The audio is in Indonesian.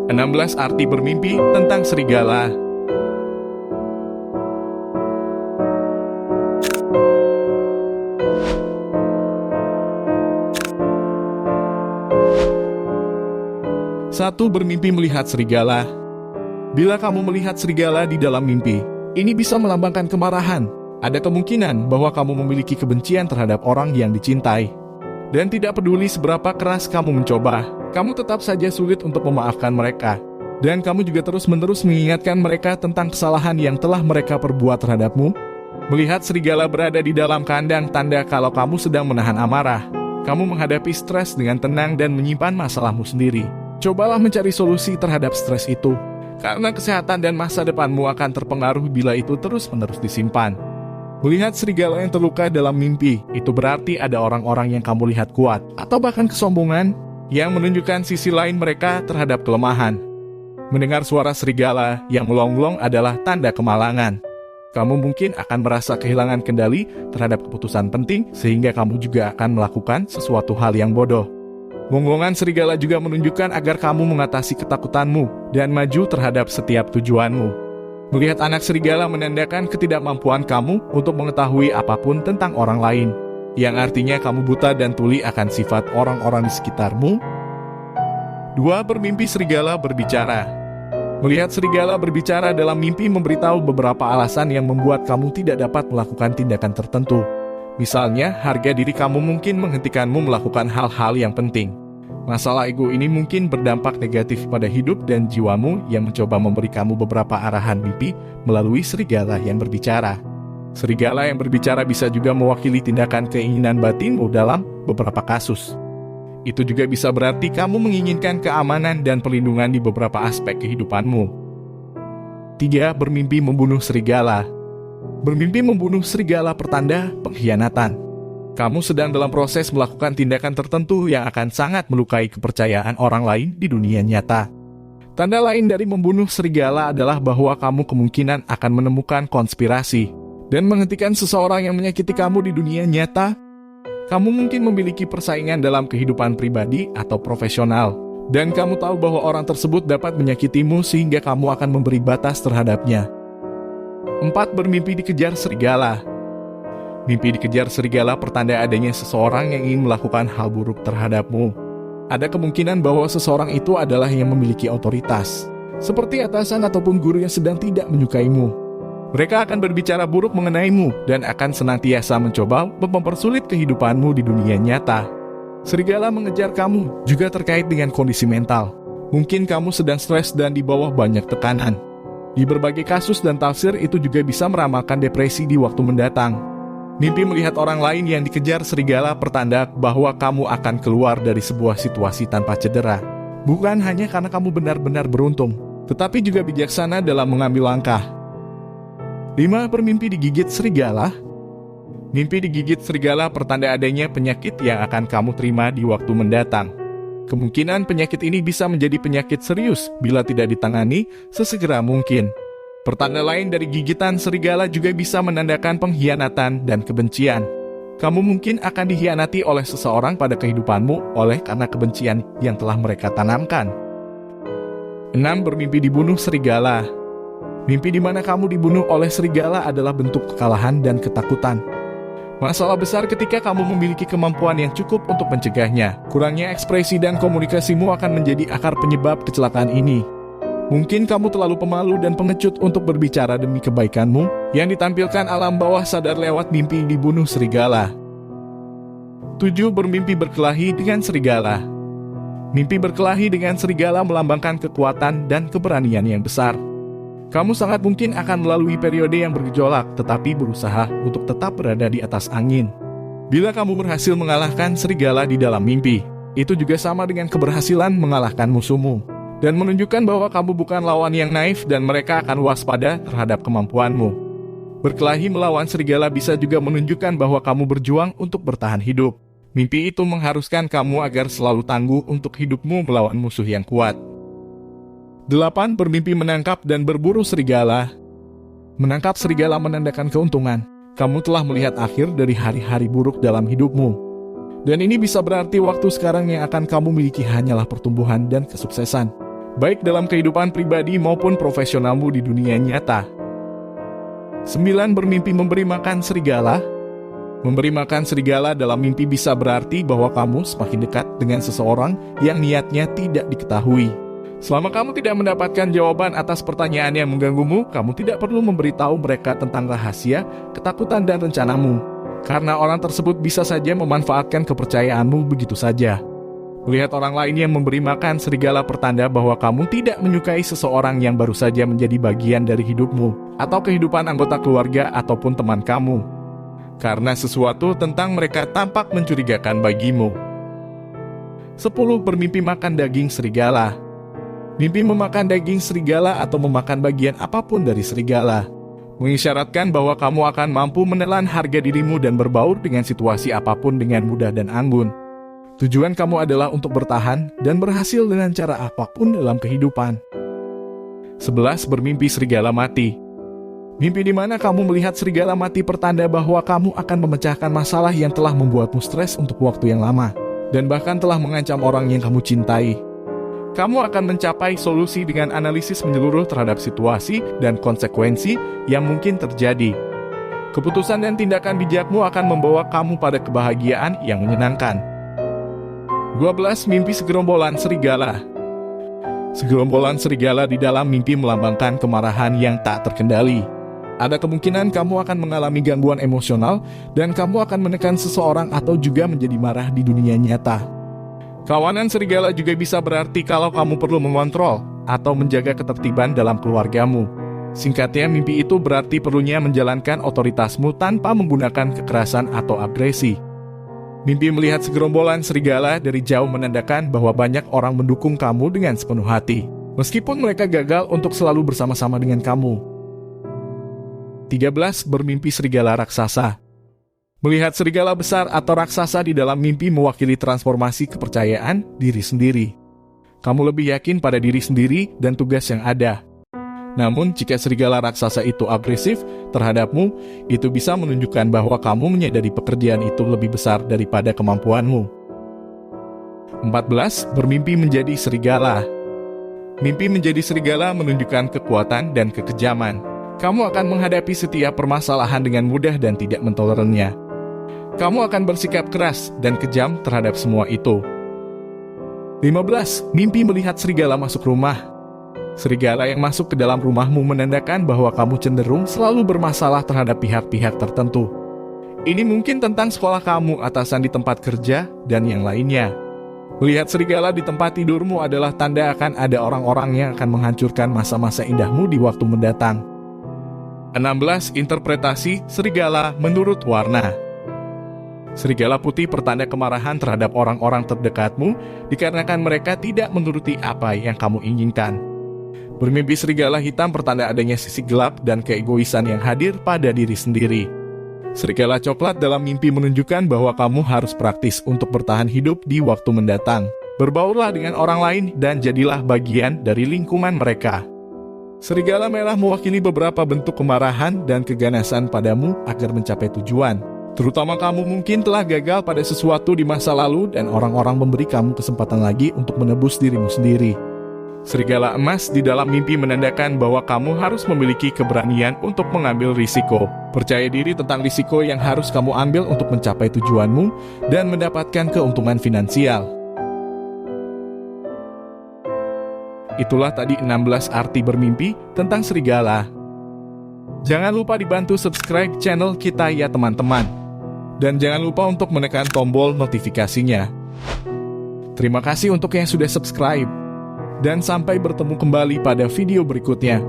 16 arti bermimpi tentang serigala. Satu, bermimpi melihat serigala. Bila kamu melihat serigala di dalam mimpi, ini bisa melambangkan kemarahan. Ada kemungkinan bahwa kamu memiliki kebencian terhadap orang yang dicintai. Dan tidak peduli seberapa keras kamu mencoba, kamu tetap saja sulit untuk memaafkan mereka. Dan kamu juga terus-menerus mengingatkan mereka tentang kesalahan yang telah mereka perbuat terhadapmu. Melihat serigala berada di dalam kandang tanda kalau kamu sedang menahan amarah. Kamu menghadapi stres dengan tenang dan menyimpan masalahmu sendiri. Cobalah mencari solusi terhadap stres itu, karena kesehatan dan masa depanmu akan terpengaruh bila itu terus-menerus disimpan. Melihat serigala yang terluka dalam mimpi, itu berarti ada orang-orang yang kamu lihat kuat, atau bahkan kesombongan, yang menunjukkan sisi lain mereka terhadap kelemahan. Mendengar suara serigala yang melonglong adalah tanda kemalangan. Kamu mungkin akan merasa kehilangan kendali terhadap keputusan penting, sehingga kamu juga akan melakukan sesuatu hal yang bodoh. Gonggongan serigala juga menunjukkan agar kamu mengatasi ketakutanmu dan maju terhadap setiap tujuanmu. Melihat anak serigala menandakan ketidakmampuan kamu untuk mengetahui apapun tentang orang lain, yang artinya kamu buta dan tuli akan sifat orang-orang di sekitarmu. 2. Bermimpi serigala berbicara. Melihat serigala berbicara dalam mimpi memberitahu beberapa alasan yang membuat kamu tidak dapat melakukan tindakan tertentu. Misalnya, harga diri kamu mungkin menghentikanmu melakukan hal-hal yang penting. Masalah ego ini mungkin berdampak negatif pada hidup dan jiwamu yang mencoba memberi kamu beberapa arahan mimpi melalui serigala yang berbicara. Serigala yang berbicara bisa juga mewakili tindakan keinginan batinmu dalam beberapa kasus. Itu juga bisa berarti kamu menginginkan keamanan dan perlindungan di beberapa aspek kehidupanmu. 3. Bermimpi membunuh serigala. Bermimpi membunuh serigala pertanda pengkhianatan. Kamu sedang dalam proses melakukan tindakan tertentu yang akan sangat melukai kepercayaan orang lain di dunia nyata. Tanda lain dari membunuh serigala adalah bahwa kamu kemungkinan akan menemukan konspirasi dan menghentikan seseorang yang menyakiti kamu di dunia nyata. Kamu mungkin memiliki persaingan dalam kehidupan pribadi atau profesional, dan kamu tahu bahwa orang tersebut dapat menyakitimu sehingga kamu akan memberi batas terhadapnya. 4. Bermimpi dikejar serigala. Mimpi dikejar serigala pertanda adanya seseorang yang ingin melakukan hal buruk terhadapmu. Ada kemungkinan bahwa seseorang itu adalah yang memiliki otoritas, seperti atasan ataupun guru yang sedang tidak menyukaimu. Mereka akan berbicara buruk mengenaimu dan akan senantiasa mencoba mempersulit kehidupanmu di dunia nyata. Serigala mengejar kamu juga terkait dengan kondisi mental. Mungkin kamu sedang stres dan di bawah banyak tekanan. Di berbagai kasus dan tafsir itu juga bisa meramalkan depresi di waktu mendatang. Mimpi melihat orang lain yang dikejar serigala pertanda bahwa kamu akan keluar dari sebuah situasi tanpa cedera. Bukan hanya karena kamu benar-benar beruntung, tetapi juga bijaksana dalam mengambil langkah. 5. Bermimpi digigit serigala. Mimpi digigit serigala pertanda adanya penyakit yang akan kamu terima di waktu mendatang. Kemungkinan penyakit ini bisa menjadi penyakit serius bila tidak ditangani sesegera mungkin. Pertanda lain dari gigitan serigala juga bisa menandakan pengkhianatan dan kebencian. Kamu mungkin akan dikhianati oleh seseorang pada kehidupanmu oleh karena kebencian yang telah mereka tanamkan. 6. Bermimpi dibunuh serigala. Mimpi di mana kamu dibunuh oleh serigala adalah bentuk kekalahan dan ketakutan. Masalah besar ketika kamu memiliki kemampuan yang cukup untuk mencegahnya. Kurangnya ekspresi dan komunikasimu akan menjadi akar penyebab kecelakaan ini. Mungkin kamu terlalu pemalu dan pengecut untuk berbicara demi kebaikanmu, yang ditampilkan alam bawah sadar lewat mimpi dibunuh serigala. 7. Bermimpi berkelahi dengan serigala. Mimpi berkelahi dengan serigala melambangkan kekuatan dan keberanian yang besar. Kamu sangat mungkin akan melalui periode yang bergejolak, tetapi berusaha untuk tetap berada di atas angin. Bila kamu berhasil mengalahkan serigala di dalam mimpi, itu juga sama dengan keberhasilan mengalahkan musuhmu. Dan menunjukkan bahwa kamu bukan lawan yang naif dan mereka akan waspada terhadap kemampuanmu. Berkelahi melawan serigala bisa juga menunjukkan bahwa kamu berjuang untuk bertahan hidup. Mimpi itu mengharuskan kamu agar selalu tangguh untuk hidupmu melawan musuh yang kuat. 8. Bermimpi menangkap dan berburu serigala. Menangkap serigala menandakan keuntungan. Kamu telah melihat akhir dari hari-hari buruk dalam hidupmu. Dan ini bisa berarti waktu sekarang yang akan kamu miliki hanyalah pertumbuhan dan kesuksesan. baik dalam kehidupan pribadi maupun profesionalmu di dunia nyata. 9. Bermimpi memberi makan serigala. Memberi makan serigala dalam mimpi bisa berarti bahwa kamu semakin dekat dengan seseorang yang niatnya tidak diketahui. Selama kamu tidak mendapatkan jawaban atas pertanyaan yang mengganggumu, kamu tidak perlu memberitahu mereka tentang rahasia, ketakutan, dan rencanamu. Karena orang tersebut bisa saja memanfaatkan kepercayaanmu begitu saja. Melihat orang lain yang memberi makan serigala pertanda bahwa kamu tidak menyukai seseorang yang baru saja menjadi bagian dari hidupmu, atau kehidupan anggota keluarga ataupun teman kamu. Karena sesuatu tentang mereka tampak mencurigakan bagimu. 10. Bermimpi makan daging serigala. Mimpi memakan daging serigala atau memakan bagian apapun dari serigala mengisyaratkan bahwa kamu akan mampu menelan harga dirimu dan berbaur dengan situasi apapun dengan mudah dan anggun. Tujuan kamu adalah untuk bertahan dan berhasil dengan cara apapun dalam kehidupan. 11. Bermimpi serigala mati. Mimpi di mana kamu melihat serigala mati pertanda bahwa kamu akan memecahkan masalah yang telah membuatmu stres untuk waktu yang lama, dan bahkan telah mengancam orang yang kamu cintai. Kamu akan mencapai solusi dengan analisis menyeluruh terhadap situasi dan konsekuensi yang mungkin terjadi. Keputusan dan tindakan bijakmu akan membawa kamu pada kebahagiaan yang menyenangkan. 12. Mimpi segerombolan serigala. Segerombolan serigala di dalam mimpi melambangkan kemarahan yang tak terkendali. Ada kemungkinan kamu akan mengalami gangguan emosional dan kamu akan menekan seseorang atau juga menjadi marah di dunia nyata. Kawanan serigala juga bisa berarti kalau kamu perlu mengontrol atau menjaga ketertiban dalam keluargamu. Singkatnya, mimpi itu berarti perlunya menjalankan otoritasmu tanpa menggunakan kekerasan atau agresi. Mimpi melihat segerombolan serigala dari jauh menandakan bahwa banyak orang mendukung kamu dengan sepenuh hati, meskipun mereka gagal untuk selalu bersama-sama dengan kamu. 13. Bermimpi serigala raksasa. Melihat serigala besar atau raksasa di dalam mimpi mewakili transformasi kepercayaan diri sendiri. Kamu lebih yakin pada diri sendiri dan tugas yang ada. Namun, jika serigala raksasa itu agresif terhadapmu, itu bisa menunjukkan bahwa kamu menyadari pekerjaan itu lebih besar daripada kemampuanmu. 14. Bermimpi menjadi serigala. Mimpi menjadi serigala menunjukkan kekuatan dan kekejaman. Kamu akan menghadapi setiap permasalahan dengan mudah dan tidak mentolerannya. Kamu akan bersikap keras dan kejam terhadap semua itu. 15. Mimpi melihat serigala masuk rumah. Serigala yang masuk ke dalam rumahmu menandakan bahwa kamu cenderung selalu bermasalah terhadap pihak-pihak tertentu. Ini mungkin tentang sekolah kamu, atasan di tempat kerja, dan yang lainnya. Melihat serigala di tempat tidurmu adalah tanda akan ada orang-orang yang akan menghancurkan masa-masa indahmu di waktu mendatang. 16. Interpretasi serigala menurut warna. Serigala putih pertanda kemarahan terhadap orang-orang terdekatmu dikarenakan mereka tidak menuruti apa yang kamu inginkan. Bermimpi serigala hitam pertanda adanya sisi gelap dan keegoisan yang hadir pada diri sendiri. Serigala coklat dalam mimpi menunjukkan bahwa kamu harus praktis untuk bertahan hidup di waktu mendatang. Berbaurlah dengan orang lain dan jadilah bagian dari lingkungan mereka. Serigala merah mewakili beberapa bentuk kemarahan dan keganasan padamu agar mencapai tujuan. Terutama kamu mungkin telah gagal pada sesuatu di masa lalu dan orang-orang memberi kamu kesempatan lagi untuk menebus dirimu sendiri. Serigala emas di dalam mimpi menandakan bahwa kamu harus memiliki keberanian untuk mengambil risiko. Percaya diri tentang risiko yang harus kamu ambil untuk mencapai tujuanmu dan mendapatkan keuntungan finansial. Itulah tadi 16 arti bermimpi tentang serigala. Jangan lupa dibantu subscribe channel kita ya teman-teman. Dan jangan lupa untuk menekan tombol notifikasinya. Terima kasih untuk yang sudah subscribe. Dan sampai bertemu kembali pada video berikutnya.